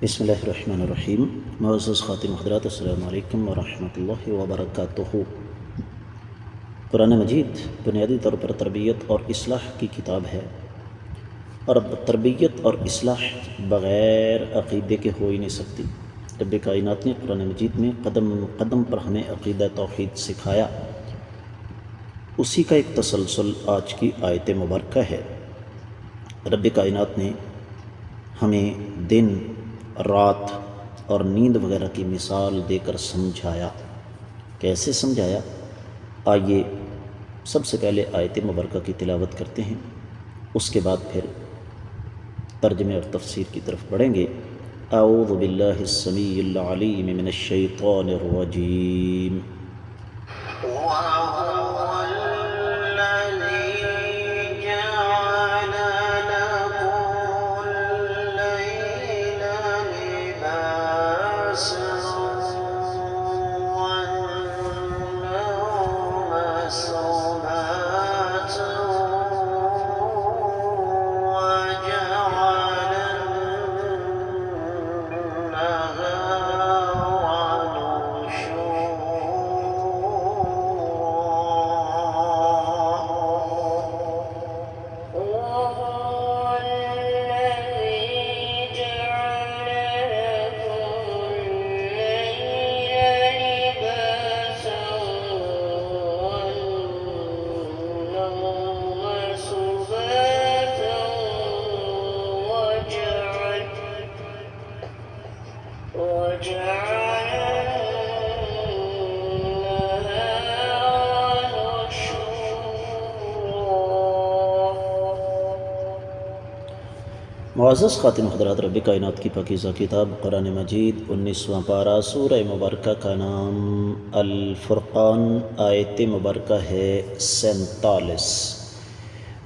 بسم اللہ الرحمن الرحیم۔ معزز خاتم حضرات، السلام علیکم ورحمۃ اللہ وبرکاتہ۔ قرآن مجید بنیادی طور پر تربیت اور اصلاح کی کتاب ہے، اور تربیت اور اصلاح بغیر عقیدے کے ہو ہی نہیں سکتی۔ رب کائنات نے قرآن مجید میں قدم قدم پر ہمیں عقیدہ توحید سکھایا، اسی کا ایک تسلسل آج کی آیت مبارکہ ہے۔ رب کائنات نے ہمیں دن، رات اور نیند وغیرہ کی مثال دے کر سمجھایا۔ کیسے سمجھایا؟ آئیے سب سے پہلے آیت مبارکہ کی تلاوت کرتے ہیں، اس کے بعد پھر ترجمے اور تفسیر کی طرف بڑھیں گے۔ اعوذ باللہ السمیع العلیم من الشیطان الرجیم۔ معزز خاتم حضرات، رب کائنات کی پاکیزہ کتاب قرآن مجید 19واں پارہ، سورہ مبارکہ کا نام الفرقان، آیت مبارکہ ہے 47۔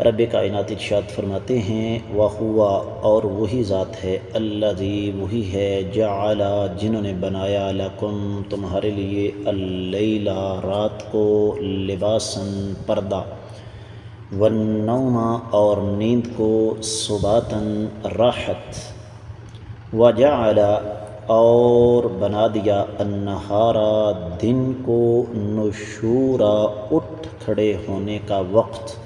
رب کائنات ارشاد فرماتے ہیں، وَهُوَ، اور وہی ذات ہے، الذی، وہی ہے، جعل، جنہوں نے بنایا، لکم، تمہارے لیے، اللیل، رات کو، لباساً، پردہ، والنوم، اور نیند کو، سباتاً، راحت، وجعل، اور بنا دیا، النہار، دن کو، نشورا، اٹھ کھڑے ہونے کا وقت۔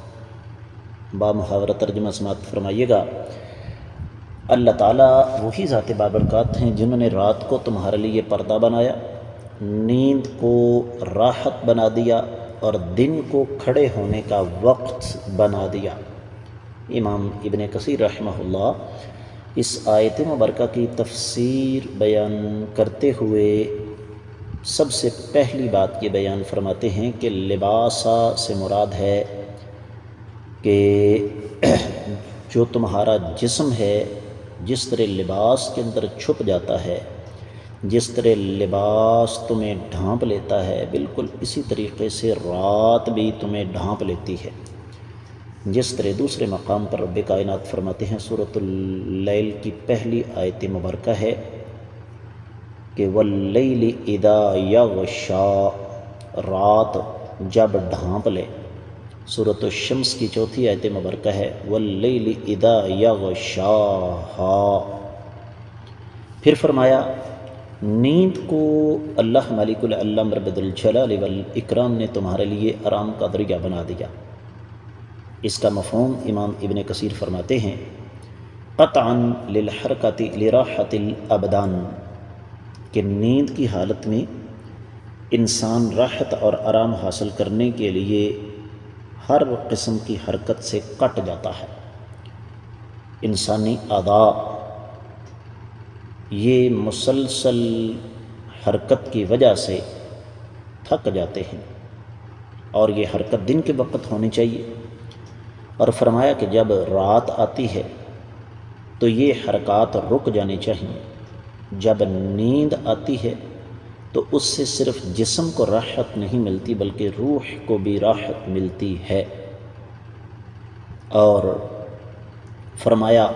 با محاورہ ترجمہ سماعت فرمائیے گا۔ اللہ تعالیٰ وہی ذات بابرکات ہیں جنہوں نے رات کو تمہارے لیے پردہ بنایا، نیند کو راحت بنا دیا، اور دن کو کھڑے ہونے کا وقت بنا دیا۔ امام ابن کثیر رحمہ اللہ اس آیت مبارکہ کی تفسیر بیان کرتے ہوئے سب سے پہلی بات یہ بیان فرماتے ہیں کہ لباسا سے مراد ہے کہ جو تمہارا جسم ہے، جس طرح لباس کے اندر چھپ جاتا ہے، جس طرح لباس تمہیں ڈھانپ لیتا ہے، بالکل اسی طریقے سے رات بھی تمہیں ڈھانپ لیتی ہے۔ جس طرح دوسرے مقام پر رب کائنات فرماتے ہیں، سورۃ اللیل کی پہلی آیت مبارکہ ہے کہ واللیل اذا یغشا، رات جب ڈھانپ لے۔ سورۃ الشمس کی چوتھی آیت مبارکہ ہے واللیل اذا یغشاہا۔ پھر فرمایا نیند کو اللہ مالک العلم رب الجلال والاکرام نے تمہارے لیے آرام کا ذریعہ بنا دیا۔ اس کا مفہوم امام ابن کثیر فرماتے ہیں، قطعا للحرکت لراحت الابدان، کہ نیند کی حالت میں انسان راحت اور آرام حاصل کرنے کے لیے ہر قسم کی حرکت سے کٹ جاتا ہے۔ انسانی اعضاء یہ مسلسل حرکت کی وجہ سے تھک جاتے ہیں، اور یہ حرکت دن کے وقت ہونی چاہیے۔ اور فرمایا کہ جب رات آتی ہے تو یہ حرکات رک جانی چاہیے۔ جب نیند آتی ہے تو اس سے صرف جسم کو راحت نہیں ملتی بلکہ روح کو بھی راحت ملتی ہے۔ اور فرمایا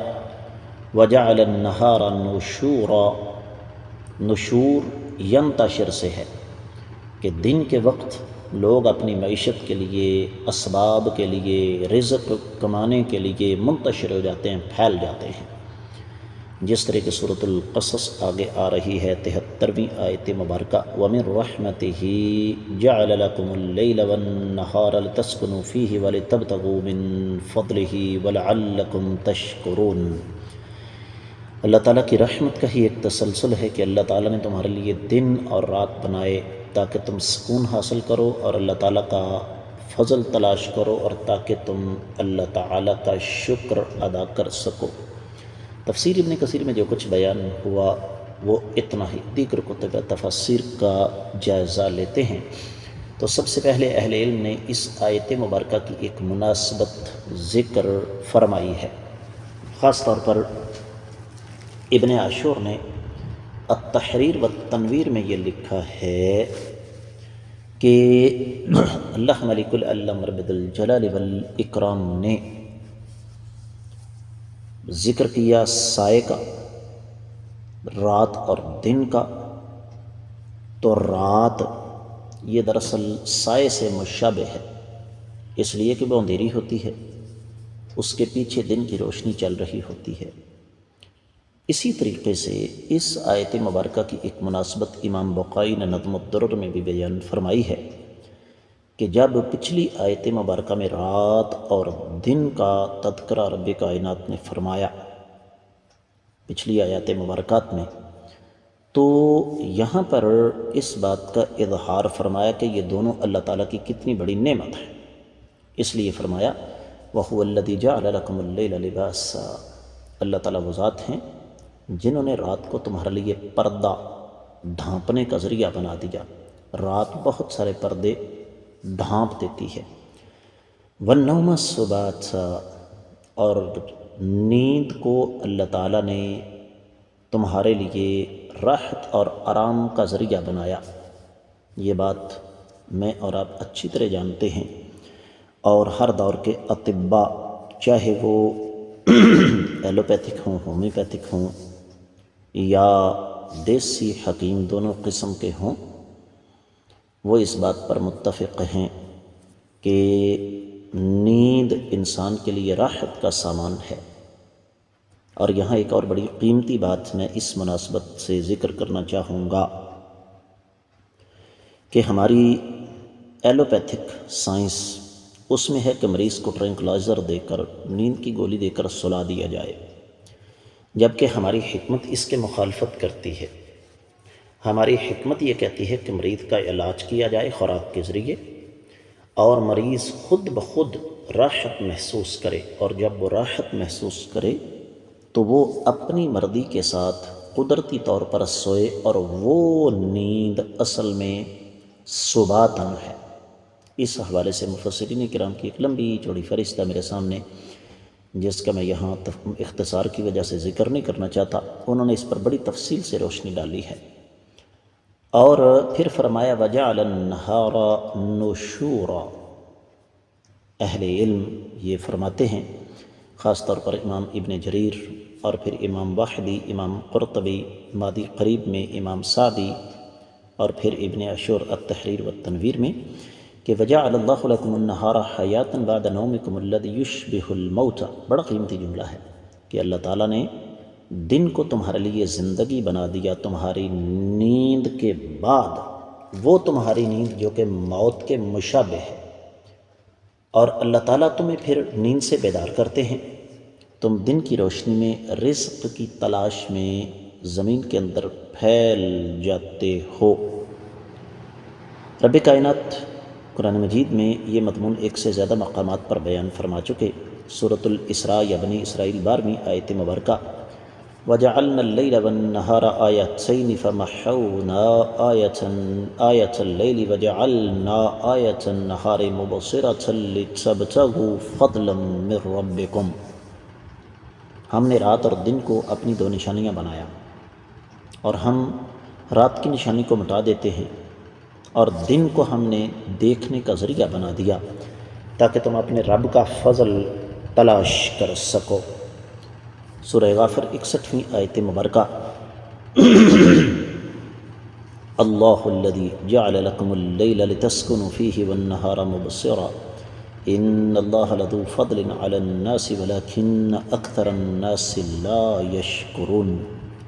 وجعل النہار نشورا، نشور ینتشر سے ہے کہ دن کے وقت لوگ اپنی معیشت کے لیے، اسباب کے لیے، رزق کمانے کے لیے منتشر ہو جاتے ہیں، پھیل جاتے ہیں، جس طرح کہ سورۃ القصص آگے آ رہی ہے 73ویں آیت مبارکہ وَمِن رَحْمَتِهِ جَعَلَ لَكُمُ اللَّيْلَ وَالنَّهَارَ لِتَسْكُنُوا فِيهِ وَلِتَبْتَغُوا مِن فَضْلِهِ وَلَعَلَّكُمْ تَشْكُرُونَ۔ اللہ تعالیٰ کی رحمت کا ہی ایک تسلسل ہے کہ اللہ تعالیٰ نے تمہارے لیے دن اور رات بنائے تاکہ تم سکون حاصل کرو اور اللہ تعالیٰ کا فضل تلاش کرو اور تاکہ تم اللہ تعالیٰ کا شکر ادا کر سکو۔ تفسیر ابن کثیر میں جو کچھ بیان ہوا وہ اتنا ہی، دیگر کتب تفسیر کا جائزہ لیتے ہیں تو سب سے پہلے اہل علم نے اس آیت مبارکہ کی ایک مناسبت ذکر فرمائی ہے۔ خاص طور پر ابن عاشور نے التحریر والتنویر میں یہ لکھا ہے کہ اللہ ملک العلم رب الجلال والاکرام نے ذکر کیا سائے کا، رات اور دن کا، تو رات یہ دراصل سائے سے مشابہ ہے، اس لیے کہ وہ اندھیری ہوتی ہے، اس کے پیچھے دن کی روشنی چل رہی ہوتی ہے۔ اسی طریقے سے اس آیت مبارکہ کی ایک مناسبت امام بقائی نے نظم الدرر میں بھی بیان فرمائی ہے کہ جب پچھلی آیت مبارکہ میں رات اور دن کا تذکرہ رب کائنات نے فرمایا پچھلی آیات مبارکات میں، تو یہاں پر اس بات کا اظہار فرمایا کہ یہ دونوں اللہ تعالیٰ کی کتنی بڑی نعمت ہے، اس لیے فرمایا وَهُوَ الَّذِي جَعَلَ لَكُمُ اللَّيْلَ لِبَاسًا، اللہ تعالیٰ وہ ذات ہیں جنہوں نے رات کو تمہارے لیے پردہ ڈھانپنے کا ذریعہ بنا دیا۔ رات بہت سارے پردے ڈھانپ دیتی ہے۔ وَالنَّوْمَ سُبَاتًا، اور نیند کو اللہ تعالیٰ نے تمہارے لیے راحت اور آرام کا ذریعہ بنایا۔ یہ بات میں اور آپ اچھی طرح جانتے ہیں، اور ہر دور کے اطباء چاہے وہ ایلوپیتھک ہوں، ہومیوپیتھک ہوں یا دیسی حکیم دونوں قسم کے ہوں، وہ اس بات پر متفق ہیں کہ نیند انسان کے لیے راحت کا سامان ہے۔ اور یہاں ایک اور بڑی قیمتی بات میں اس مناسبت سے ذکر کرنا چاہوں گا کہ ہماری ایلوپیتھک سائنس اس میں ہے کہ مریض کو ٹرینکلائزر دے کر، نیند کی گولی دے کر سلا دیا جائے، جبکہ ہماری حکمت اس کے مخالفت کرتی ہے۔ ہماری حکمت یہ کہتی ہے کہ مریض کا علاج کیا جائے خوراک کے ذریعے، اور مریض خود بخود راحت محسوس کرے، اور جب وہ راحت محسوس کرے تو وہ اپنی مرضی کے ساتھ قدرتی طور پر سوئے، اور وہ نیند اصل میں سباتن ہے۔ اس حوالے سے مفسرین کرام کی ایک لمبی چوڑی فہرست ہے میرے سامنے، جس کا میں یہاں اختصار کی وجہ سے ذکر نہیں کرنا چاہتا، انہوں نے اس پر بڑی تفصیل سے روشنی ڈالی ہے۔ اور پھر فرمایا وَجَعَلَ النَّهَارَ نُشُورًا، اہل علم یہ فرماتے ہیں، خاص طور پر امام ابن جریر اور پھر امام واحدی، امام قرطبی مادی قریب میں، امام سعدی اور پھر ابن عاشور التحریر والتنویر میں، کہ وَجَعَلَ اللَّهُ لَكُمُ النَّهَارَ حَيَاةً بَعْدَ نَوْمِكُمُ الَّذِي يُشْبِهُ الْمَوْتَ، بڑا قیمتی جملہ ہے کہ اللہ تعالیٰ نے دن کو تمہارے لیے زندگی بنا دیا تمہاری نیند کے بعد، وہ تمہاری نیند جو کہ موت کے مشابہ ہے، اور اللہ تعالیٰ تمہیں پھر نیند سے بیدار کرتے ہیں، تم دن کی روشنی میں رزق کی تلاش میں زمین کے اندر پھیل جاتے ہو۔ رب کائنات قرآن مجید میں یہ مضمون ایک سے زیادہ مقامات پر بیان فرما چکے۔ سورۃ الاسراء یا بنی اسرائیل 12ویں آیت مبارکہ وَجَعَلْنَا اللَّيْلَ وَالنَّهَارَ آيَتَيْنِ فَمَحَوْنَا آيَةَ اللَّيْلِ وَجَعَلْنَا آيَةَ النَّهَارِ مُبْصِرَةً لِتَبْتَغُوا فَضْلًا مِّن رَّبِّكُمْ، ہم نے رات اور دن کو اپنی دو نشانیاں بنایا، اور ہم رات کی نشانی کو مٹا دیتے ہیں اور دن کو ہم نے دیکھنے کا ذریعہ بنا دیا تاکہ تم اپنے رب کا فضل تلاش کر سکو۔ سورہ غافر 61ویں آیت مبارکہ اللہ الذی جعل لکم اللیل لتسکنوا فیہ والنہار مبصرا، ان اللہ لذو فضل علی الناس ولکن اکثر الناس لا یشکرون۔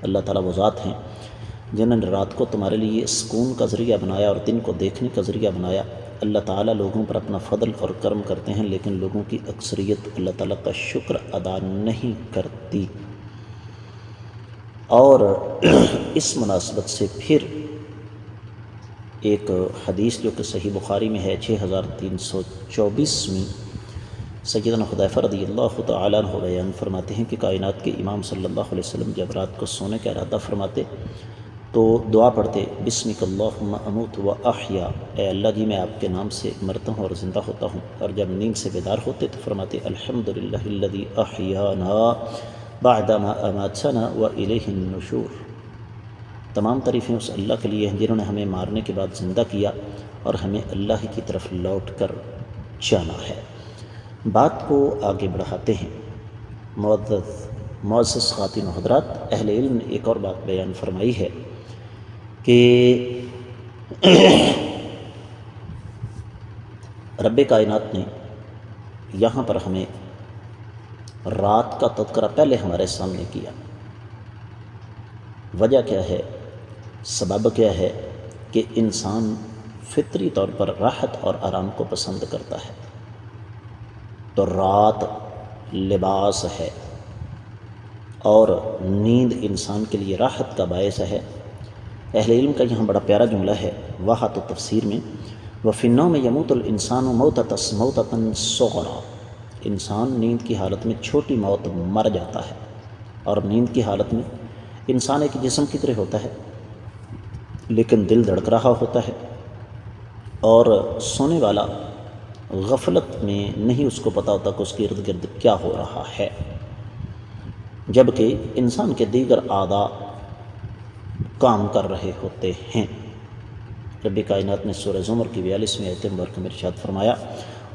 اللہ تعالیٰ وہ ذات ہیں جنہوں نے رات کو تمہارے لیے سکون کا ذریعہ بنایا اور دن کو دیکھنے کا ذریعہ بنایا۔ اللہ تعالیٰ لوگوں پر اپنا فضل اور کرم کرتے ہیں، لیکن لوگوں کی اکثریت اللہ تعالیٰ کا شکر ادا نہیں کرتی۔ اور اس مناسبت سے پھر ایک حدیث جو کہ صحیح بخاری میں ہے 6324 سیدنا حذیفہ رضی اللہ تعالیٰ عنہ بیان فرماتے ہیں کہ کائنات کے امام صلی اللہ علیہ وسلم جب رات کو سونے کا ارادہ فرماتے تو دعا پڑھتے، بسمک اللہم اموت و احیا، اے اللہ جی میں آپ کے نام سے مرتا ہوں اور زندہ ہوتا ہوں۔ اور جب نیند سے بیدار ہوتے تو فرماتے الحمدللہ الذی احیانا بعدما اماتنا و الیہ النشور۔ تمام تعریفیں اس اللہ کے لیے ہیں جنہوں نے ہمیں مارنے کے بعد زندہ کیا اور ہمیں اللہ کی طرف لوٹ کر جانا ہے۔ بات کو آگے بڑھاتے ہیں۔ معزز خواتین و حضرات، اہل علم نے ایک اور بات بیان فرمائی ہے کہ رب کائنات نے یہاں پر ہمیں رات کا تذکرہ پہلے ہمارے سامنے کیا۔ وجہ کیا ہے؟ سبب کیا ہے؟ کہ انسان فطری طور پر راحت اور آرام کو پسند کرتا ہے، تو رات لباس ہے اور نیند انسان کے لیے راحت کا باعث ہے۔ اہل علم کا یہاں بڑا پیارا جملہ ہے واحد تفسیر میں، وَفِي النَّوْمِ يَمُوتُ الْإِنسَانُ مَوْتَةً صُغْرَىٰ، انسان نیند کی حالت میں چھوٹی موت مر جاتا ہے۔ اور نیند کی حالت میں انسان ایک جسم کی طرح ہوتا ہے لیکن دل دھڑک رہا ہوتا ہے، اور سونے والا غفلت میں نہیں اس کو پتہ ہوتا کہ اس کے ارد گرد کیا ہو رہا ہے، جبکہ انسان کے دیگر اعضاء کام کر رہے ہوتے ہیں۔ رب کائنات نے سورہ زمر کی 42ویں آیت مبارکہ میں ارشاد فرمایا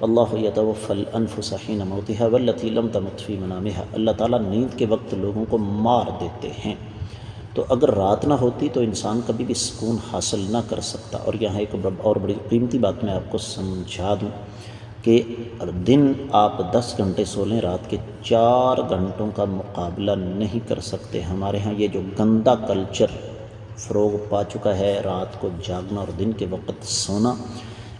اللہ یتوفی الانفس حین موتها والتی لم تمت فی منامها، اللہ تعالیٰ نیند کے وقت لوگوں کو مار دیتے ہیں۔ تو اگر رات نہ ہوتی تو انسان کبھی بھی سکون حاصل نہ کر سکتا۔ اور یہاں ایک اور بڑی قیمتی بات میں آپ کو سمجھا دوں کہ دن آپ 10 گھنٹے سو لیں، رات کے 4 گھنٹوں کا مقابلہ نہیں کر سکتے۔ ہمارے ہاں یہ جو گندا کلچر فروغ پا چکا ہے، رات کو جاگنا اور دن کے وقت سونا،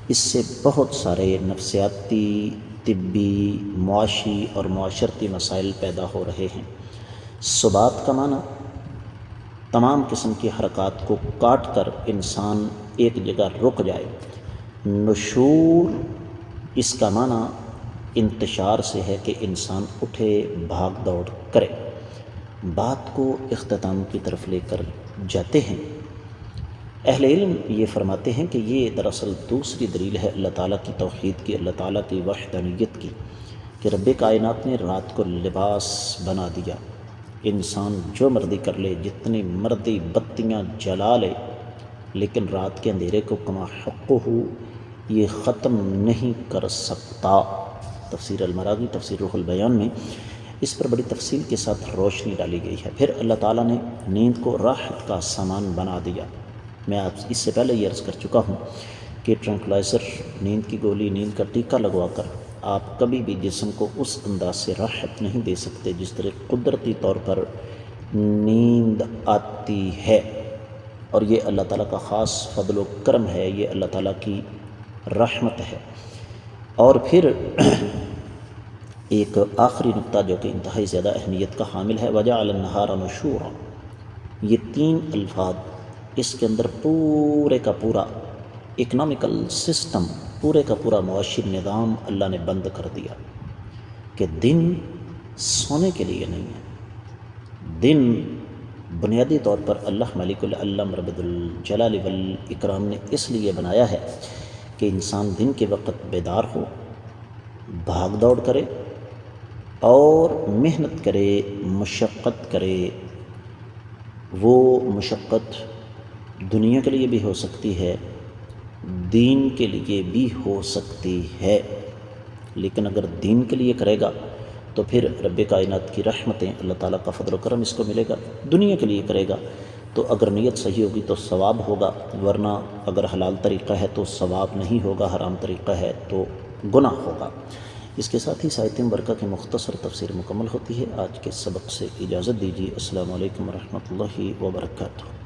اس سے بہت سارے نفسیاتی، طبی، معاشی اور معاشرتی مسائل پیدا ہو رہے ہیں۔ سبات کا معنی تمام قسم کی حرکات کو کاٹ کر انسان ایک جگہ رک جائے۔ نشور اس کا معنی انتشار سے ہے کہ انسان اٹھے، بھاگ دوڑ کرے۔ بات کو اختتام کی طرف لے کر جاتے ہیں۔ اہل علم یہ فرماتے ہیں کہ یہ دراصل دوسری دلیل ہے اللہ تعالیٰ کی توحید کی، اللہ تعالیٰ کی وحدانیت کی، کہ رب کائنات نے رات کو لباس بنا دیا۔ انسان جو مرضی کر لے، جتنی مرضی بتیاں جلا لے، لیکن رات کے اندھیرے کو کما حقہ یہ ختم نہیں کر سکتا۔ تفسیر المراغی، تفسیر روح البیان میں اس پر بڑی تفصیل کے ساتھ روشنی ڈالی گئی ہے۔ پھر اللہ تعالیٰ نے نیند کو راحت کا سامان بنا دیا۔ میں آپ اس سے پہلے یہ عرض کر چکا ہوں کہ ٹرنکلائزر، نیند کی گولی، نیند کا ٹیکہ لگوا کر آپ کبھی بھی جسم کو اس انداز سے راحت نہیں دے سکتے جس طرح قدرتی طور پر نیند آتی ہے۔ اور یہ اللہ تعالیٰ کا خاص فضل و کرم ہے، یہ اللہ تعالیٰ کی رحمت ہے۔ اور پھر ایک آخری نقطہ جو کہ انتہائی زیادہ اہمیت کا حامل ہے، وَجَعَلَ النَّهَارَ نُشُورًا، یہ 3 الفاظ اس کے اندر پورے کا پورا اکنامیکل سسٹم، پورے کا پورا معاشی نظام اللہ نے بند کر دیا کہ دن سونے کے لیے نہیں ہے۔ دن بنیادی طور پر اللہ مالک العلم رب الجلال والاکرام نے اس لیے بنایا ہے کہ انسان دن کے وقت بیدار ہو، بھاگ دوڑ کرے اور محنت کرے، مشقت کرے۔ وہ مشقت دنیا کے لیے بھی ہو سکتی ہے، دین کے لیے بھی ہو سکتی ہے، لیکن اگر دین کے لیے کرے گا تو پھر رب کائنات کی رحمتیں، اللہ تعالیٰ کا فضل و کرم اس کو ملے گا۔ دنیا کے لیے کرے گا تو اگر نیت صحیح ہوگی تو ثواب ہوگا، ورنہ اگر حلال طریقہ ہے تو ثواب نہیں ہوگا، حرام طریقہ ہے تو گناہ ہوگا۔ اس کے ساتھ ہی اس آیت مبارکہ کی مختصر تفسیر مکمل ہوتی ہے۔ آج کے سبق سے اجازت دیجیے۔ السلام علیکم ورحمۃ اللہ وبرکاتہ۔